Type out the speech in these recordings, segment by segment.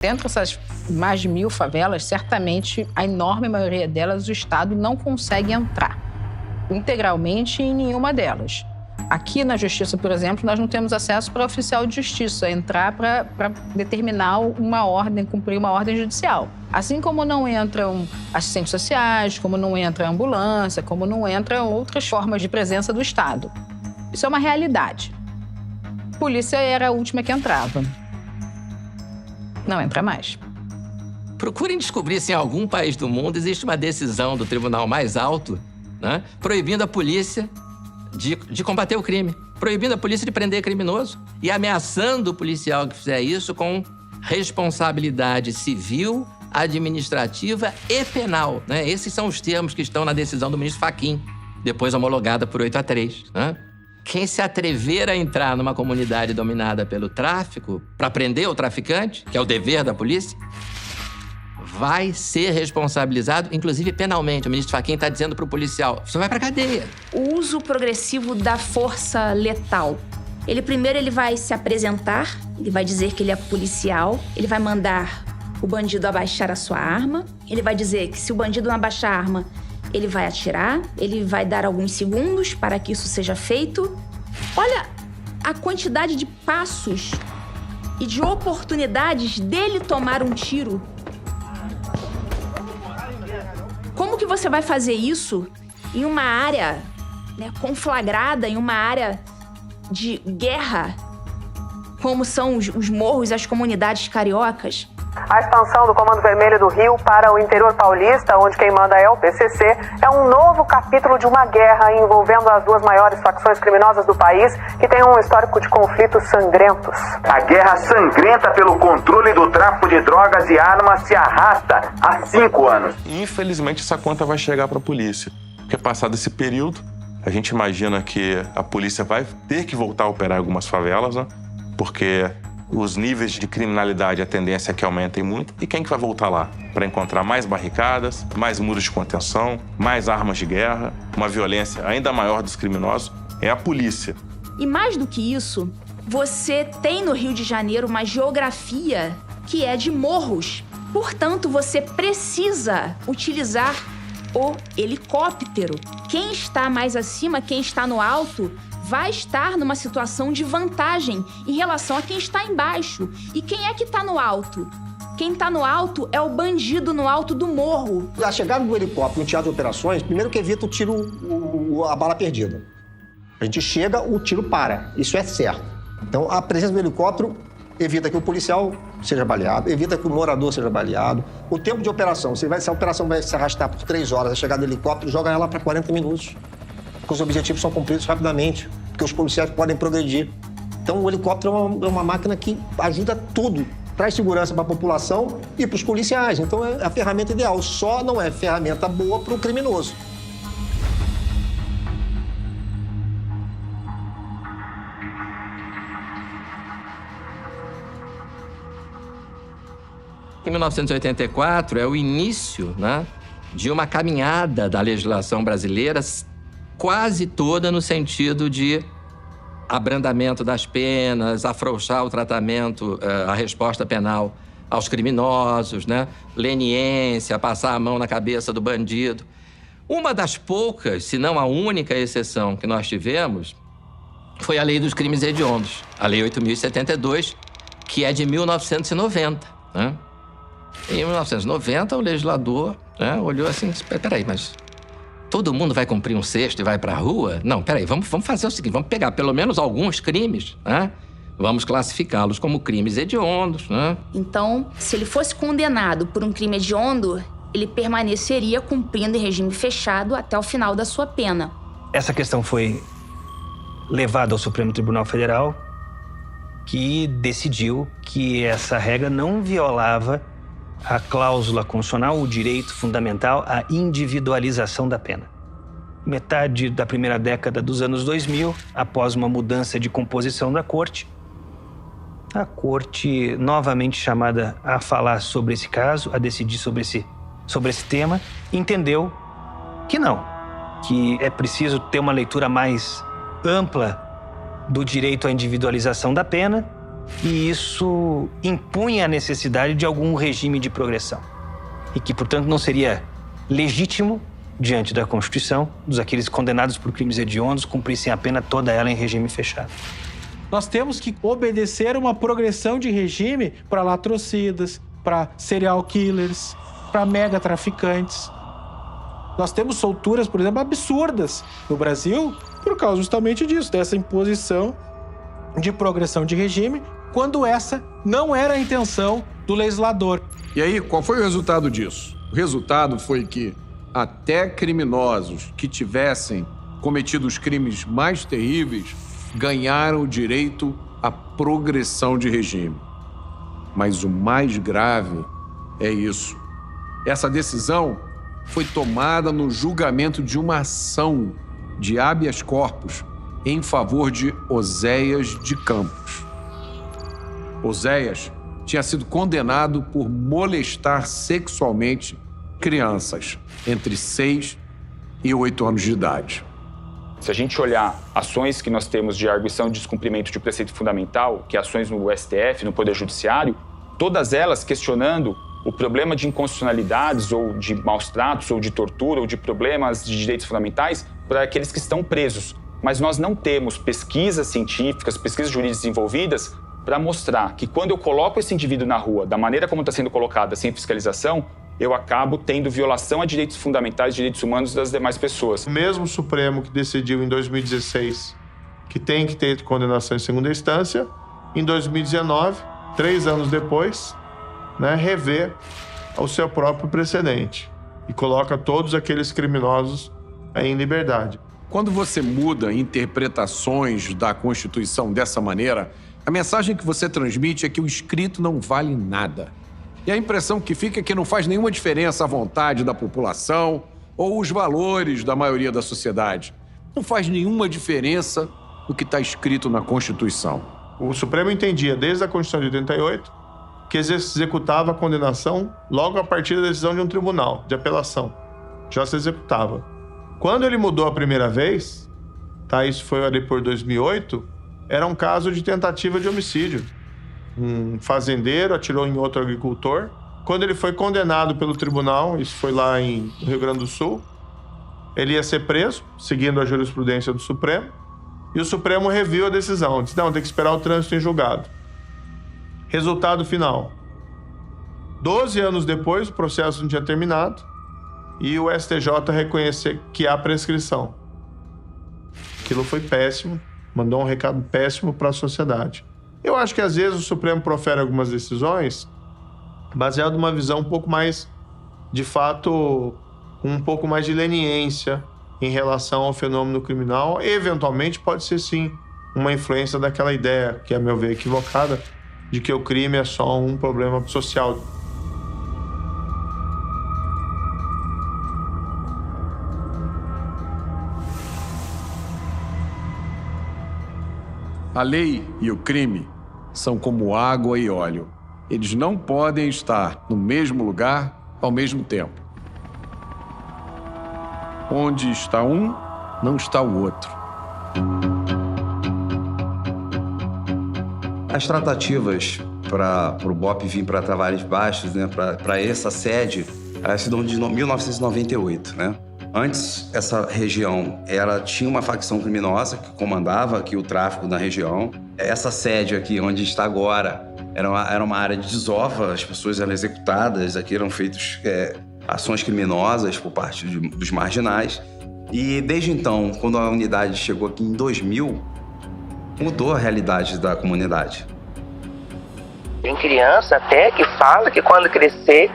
Dentro dessas mais de 1000 favelas, certamente, a enorme maioria delas, o Estado não consegue entrar integralmente em nenhuma delas. Aqui na Justiça, por exemplo, nós não temos acesso para oficial de justiça entrar para determinar uma ordem, cumprir uma ordem judicial. Assim como não entram assistentes sociais, como não entra a ambulância, como não entram outras formas de presença do Estado. Isso é uma realidade. A polícia era a última que entrava. Não entra mais. Procurem descobrir se em algum país do mundo existe uma decisão do tribunal mais alto, né, proibindo a polícia de combater o crime, proibindo a polícia de prender criminoso e ameaçando o policial que fizer isso com responsabilidade civil, administrativa e penal, né? Esses são os termos que estão na decisão do ministro Fachin, depois homologada por 8-3, né? Quem se atrever a entrar numa comunidade dominada pelo tráfico para prender o traficante, que é o dever da polícia, vai ser responsabilizado, inclusive penalmente. O ministro Fachin está dizendo para o policial, você vai para cadeia. O uso progressivo da força letal. Primeiro ele vai se apresentar, ele vai dizer que ele é policial, ele vai mandar o bandido abaixar a sua arma, ele vai dizer que se o bandido não abaixar a arma, ele vai atirar, ele vai dar alguns segundos para que isso seja feito. Olha a quantidade de passos e de oportunidades dele tomar um tiro. Como que você vai fazer isso em uma área, né, conflagrada, em uma área de guerra, como são os morros e as comunidades cariocas? A expansão do Comando Vermelho do Rio para o interior paulista, onde quem manda é o PCC, é um novo capítulo de uma guerra envolvendo as duas maiores facções criminosas do país, que tem um histórico de conflitos sangrentos. A guerra sangrenta pelo controle do tráfico de drogas e armas se arrasta há 5 anos. Infelizmente, essa conta vai chegar para a polícia, porque passado esse período, a gente imagina que a polícia vai ter que voltar a operar em algumas favelas, né? Porque os níveis de criminalidade, a tendência é que aumentem muito. E quem que vai voltar lá? Para encontrar mais barricadas, mais muros de contenção, mais armas de guerra, uma violência ainda maior dos criminosos, é a polícia. E mais do que isso, você tem no Rio de Janeiro uma geografia que é de morros. Portanto, você precisa utilizar o helicóptero. Quem está mais acima, quem está no alto, vai estar numa situação de vantagem em relação a quem está embaixo. E quem é que está no alto? Quem está no alto é o bandido no alto do morro. A chegada do helicóptero no teatro de operações, primeiro que evita o tiro, a bala perdida. A gente chega, o tiro para. Isso é certo. Então, a presença do helicóptero evita que o policial seja baleado, evita que o morador seja baleado. O tempo de operação, se a operação vai se arrastar por 3 horas, a chegada do helicóptero, joga ela para 40 minutos. Porque os objetivos são cumpridos rapidamente, porque os policiais podem progredir. Então, o helicóptero é uma máquina que ajuda tudo, traz segurança para a população e para os policiais. Então, é a ferramenta ideal, só não é ferramenta boa para o criminoso. Em 1984 é o início, né, de uma caminhada da legislação brasileira quase toda no sentido de abrandamento das penas, afrouxar o tratamento, a resposta penal aos criminosos, né? Leniência, passar a mão na cabeça do bandido. Uma das poucas, se não a única exceção que nós tivemos foi a Lei dos Crimes Hediondos, a Lei 8.072, que é de 1990, né? Em 1990, o legislador, né, olhou assim, peraí, mas todo mundo vai cumprir um sexto e vai pra rua? Não, peraí, vamos fazer o seguinte, vamos pegar pelo menos alguns crimes, né? Vamos classificá-los como crimes hediondos, né? Então, se ele fosse condenado por um crime hediondo, ele permaneceria cumprindo em regime fechado até o final da sua pena. Essa questão foi levada ao Supremo Tribunal Federal, que decidiu que essa regra não violava a cláusula constitucional, o direito fundamental à individualização da pena. Metade da primeira década dos anos 2000, após uma mudança de composição da Corte, a Corte, novamente chamada a falar sobre esse caso, a decidir sobre esse tema, entendeu que não, que é preciso ter uma leitura mais ampla do direito à individualização da pena e isso impunha a necessidade de algum regime de progressão. E que, portanto, não seria legítimo, diante da Constituição, dos aqueles condenados por crimes hediondos cumprissem a pena toda ela em regime fechado. Nós temos que obedecer uma progressão de regime para latrocidas, para serial killers, para mega traficantes. Nós temos solturas, por exemplo, absurdas no Brasil por causa justamente disso, dessa imposição de progressão de regime, quando essa não era a intenção do legislador. E aí, qual foi o resultado disso? O resultado foi que até criminosos que tivessem cometido os crimes mais terríveis ganharam o direito à progressão de regime. Mas o mais grave é isso. Essa decisão foi tomada no julgamento de uma ação de habeas corpus em favor de Oséias de Campos. Oséias tinha sido condenado por molestar sexualmente crianças entre 6 e 8 anos de idade. Se a gente olhar ações que nós temos de arguição de descumprimento de preceito fundamental, que é ações no STF, no Poder Judiciário, todas elas questionando o problema de inconstitucionalidades ou de maus-tratos ou de tortura ou de problemas de direitos fundamentais para aqueles que estão presos. Mas nós não temos pesquisas científicas, pesquisas jurídicas desenvolvidas para mostrar que quando eu coloco esse indivíduo na rua, da maneira como está sendo colocada, sem fiscalização, eu acabo tendo violação a direitos fundamentais, direitos humanos das demais pessoas. O mesmo Supremo que decidiu em 2016 que tem que ter condenação em segunda instância, em 2019, 3 anos depois, revê o seu próprio precedente e coloca todos aqueles criminosos em liberdade. Quando você muda interpretações da Constituição dessa maneira, a mensagem que você transmite é que o escrito não vale nada. E a impressão que fica é que não faz nenhuma diferença a vontade da população ou os valores da maioria da sociedade. Não faz nenhuma diferença o que está escrito na Constituição. O Supremo entendia, desde a Constituição de 88, que executava a condenação logo a partir da decisão de um tribunal de apelação. Já se executava. Quando ele mudou a primeira vez, isso foi ali por 2008, era um caso de tentativa de homicídio. Um fazendeiro atirou em outro agricultor. Quando ele foi condenado pelo tribunal, isso foi lá em Rio Grande do Sul, ele ia ser preso, seguindo a jurisprudência do Supremo, e o Supremo reviu a decisão. Disse, não, tem que esperar o trânsito em julgado. Resultado final. 12 anos depois, o processo não tinha terminado, e o STJ reconhecer que há prescrição. Aquilo foi péssimo, mandou um recado péssimo para a sociedade. Eu acho que às vezes o Supremo profere algumas decisões baseado numa visão um pouco mais, de fato, um pouco mais de leniência em relação ao fenômeno criminal. E, eventualmente, pode ser, sim, uma influência daquela ideia, que, a meu ver, equivocada, de que o crime é só um problema social. A lei e o crime são como água e óleo. Eles não podem estar no mesmo lugar ao mesmo tempo. Onde está um, não está o outro. As tratativas para o BOP vir para Tavares Bastos, para essa sede, elas se dão de 1998, Antes, essa região tinha uma facção criminosa que comandava aqui o tráfico na região. Essa sede aqui, onde está agora, era uma área de desova, as pessoas eram executadas, aqui eram feitas ações criminosas por parte dos marginais. E desde então, quando a unidade chegou aqui em 2000, mudou a realidade da comunidade. Tem criança até que fala que quando crescer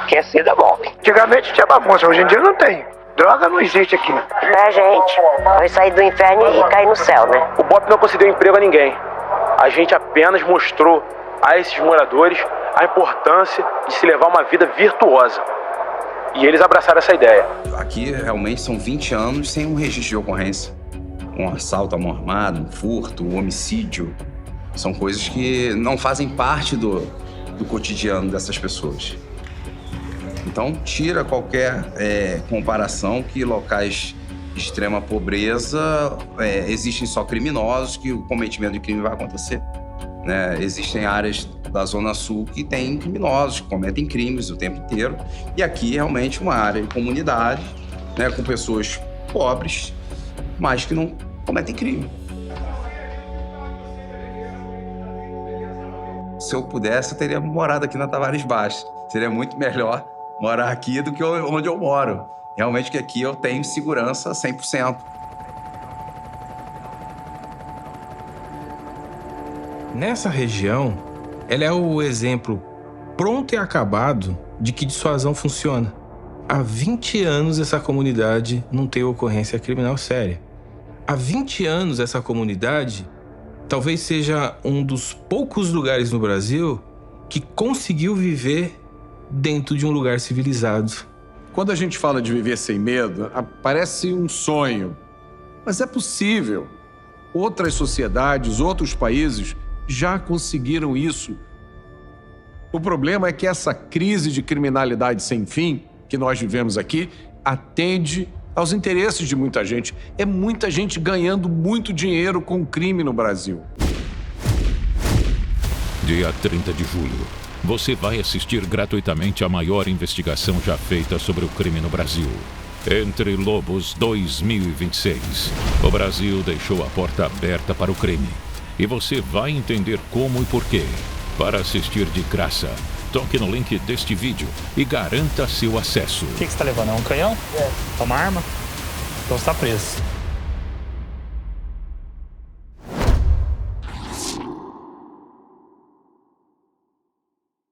quer ser da BOP. Antigamente tinha bagunça, hoje em dia não tem. Droga não existe aqui. A gente vai sair do inferno e cair no céu, O BOP não concedeu emprego a ninguém. A gente apenas mostrou a esses moradores a importância de se levar uma vida virtuosa. E eles abraçaram essa ideia. Aqui, realmente, são 20 anos sem um registro de ocorrência. Um assalto à mão armada, um furto, um homicídio. São coisas que não fazem parte do cotidiano dessas pessoas. Então, tira qualquer comparação que locais de extrema pobreza existem só criminosos, que o cometimento de crime vai acontecer. né? Existem áreas da Zona Sul que tem criminosos, que cometem crimes o tempo inteiro. E aqui, realmente, uma área de comunidade, né? Com pessoas pobres, mas que não cometem crime. Se eu pudesse, eu teria morado aqui na Tavares Baixos. Seria muito melhor morar aqui do que onde eu moro. Realmente que aqui eu tenho segurança 100%. Nessa região, ela é o exemplo pronto e acabado de que dissuasão funciona. Há 20 anos essa comunidade não tem ocorrência criminal séria. Há 20 anos essa comunidade talvez seja um dos poucos lugares no Brasil que conseguiu viver dentro de um lugar civilizado. Quando a gente fala de viver sem medo, parece um sonho. Mas é possível. Outras sociedades, outros países já conseguiram isso. O problema é que essa crise de criminalidade sem fim que nós vivemos aqui atende aos interesses de muita gente. É muita gente ganhando muito dinheiro com o crime no Brasil. Dia 30 de julho, você vai assistir gratuitamente a maior investigação já feita sobre o crime no Brasil. Entre Lobos 2026. O Brasil deixou a porta aberta para o crime. E você vai entender como e porquê. Para assistir de graça, toque no link deste vídeo e garanta seu acesso. O que você está levando? É um canhão? É. É uma arma? Então você está preso.